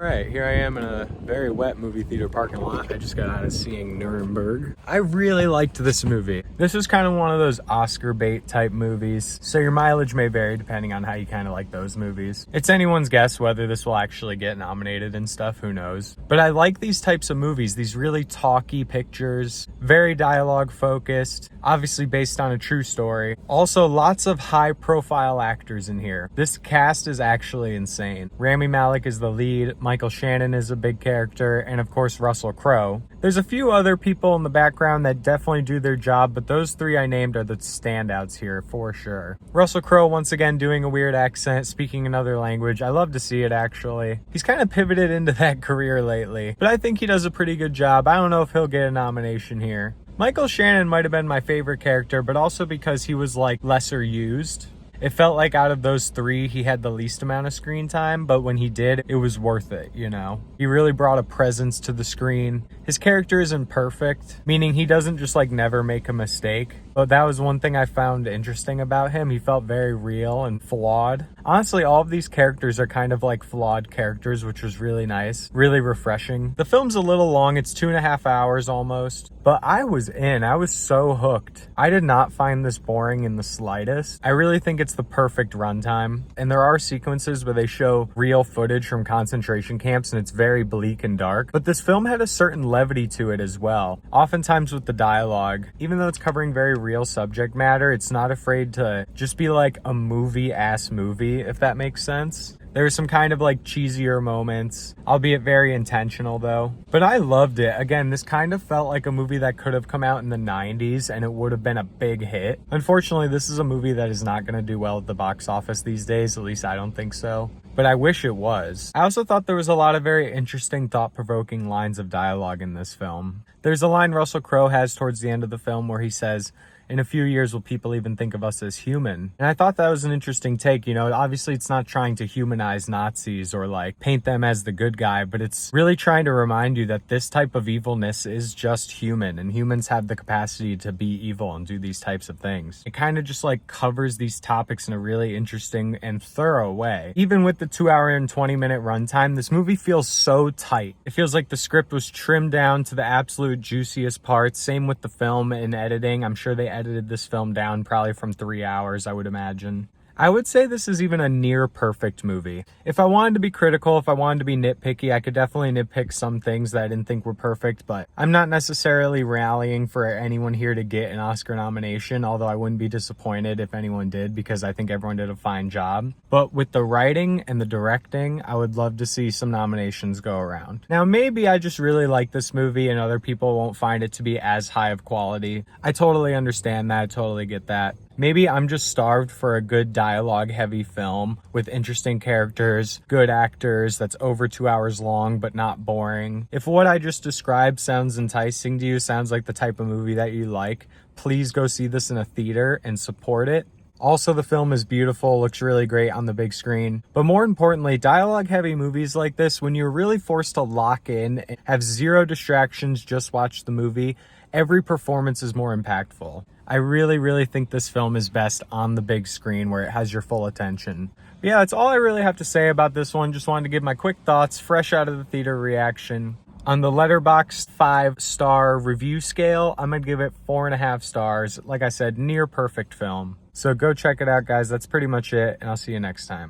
All right, here I am in a very wet movie theater parking lot. I just got out of seeing Nuremberg. I really liked this movie. This is kind of one of those Oscar bait type movies, so your mileage may vary depending on how you kind of like those movies. It's anyone's guess whether this will actually get nominated and stuff, who knows. But I like these types of movies, these really talky pictures, very dialogue focused, obviously based on a true story. Also, lots of high profile actors in here. This cast is actually insane. Rami Malek is the lead, Michael Shannon is a big character, and of course Russell Crowe. There's a few other people in the background that definitely do their job, but those three I named are the standouts here for sure. Russell Crowe once again doing a weird accent, speaking another language. I love to see it actually. He's kind of pivoted into that career lately, but I think he does a pretty good job. I don't know if he'll get a nomination here. Michael Shannon might have been my favorite character, but also because he was like lesser used. It felt like out of those three, he had the least amount of screen time, but when he did, it was worth it, you know? He really brought a presence to the screen. His character isn't perfect, meaning he doesn't just like never make a mistake. But that was one thing I found interesting about him. He felt very real and flawed. Honestly, all of these characters are kind of like flawed characters, which was really nice, really refreshing. The film's a little long. It's 2.5 hours almost, but I was in. I was so hooked. I did not find this boring in the slightest. I really think it's the perfect runtime. And there are sequences where they show real footage from concentration camps and it's very bleak and dark. But this film had a certain levity to it as well. Oftentimes with the dialogue, even though it's covering very real subject matter, it's not afraid to just be like a movie-ass movie, if that makes sense. There's some kind of like cheesier moments, albeit very intentional though. But I loved it. Again, this kind of felt like a movie that could have come out in the 90s and it would have been a big hit. Unfortunately, this is a movie that is not going to do well at the box office these days. At least I don't think so. But I wish it was. I also thought there was a lot of very interesting, thought-provoking lines of dialogue in this film. There's a line Russell Crowe has towards the end of the film where he says, "In a few years, will people even think of us as human?" And I thought that was an interesting take. You know, obviously it's not trying to humanize Nazis or like paint them as the good guy, but it's really trying to remind you that this type of evilness is just human and humans have the capacity to be evil and do these types of things. It kind of just like covers these topics in a really interesting and thorough way. Even with the 2 hour and 20-minute runtime, this movie feels so tight. It feels like the script was trimmed down to the absolute juiciest parts. Same with the film and editing. I'm sure they edited this film down probably from 3 hours, I would imagine. I would say this is even a near perfect movie. If I wanted to be critical, if I wanted to be nitpicky, I could definitely nitpick some things that I didn't think were perfect, but I'm not necessarily rallying for anyone here to get an Oscar nomination, although I wouldn't be disappointed if anyone did because I think everyone did a fine job. But with the writing and the directing, I would love to see some nominations go around. Now, maybe I just really like this movie and other people won't find it to be as high of quality. I totally understand that. I totally get that. Maybe I'm just starved for a good dialogue-heavy film with interesting characters, good actors, that's over 2 hours long but not boring. If what I just described sounds enticing to you, sounds like the type of movie that you like, please go see this in a theater and support it. Also, the film is beautiful, looks really great on the big screen. But more importantly, dialogue-heavy movies like this, when you're really forced to lock in and have zero distractions, just watch the movie, every performance is more impactful. I really think this film is best on the big screen where it has your full attention. But yeah, that's all I really have to say about this one. Just wanted to give my quick thoughts, fresh out of the theater reaction. On the Letterboxd 5-star review scale, I'm going to give it 4.5 stars. Like I said, near perfect film. So go check it out, guys. That's pretty much it, and I'll see you next time.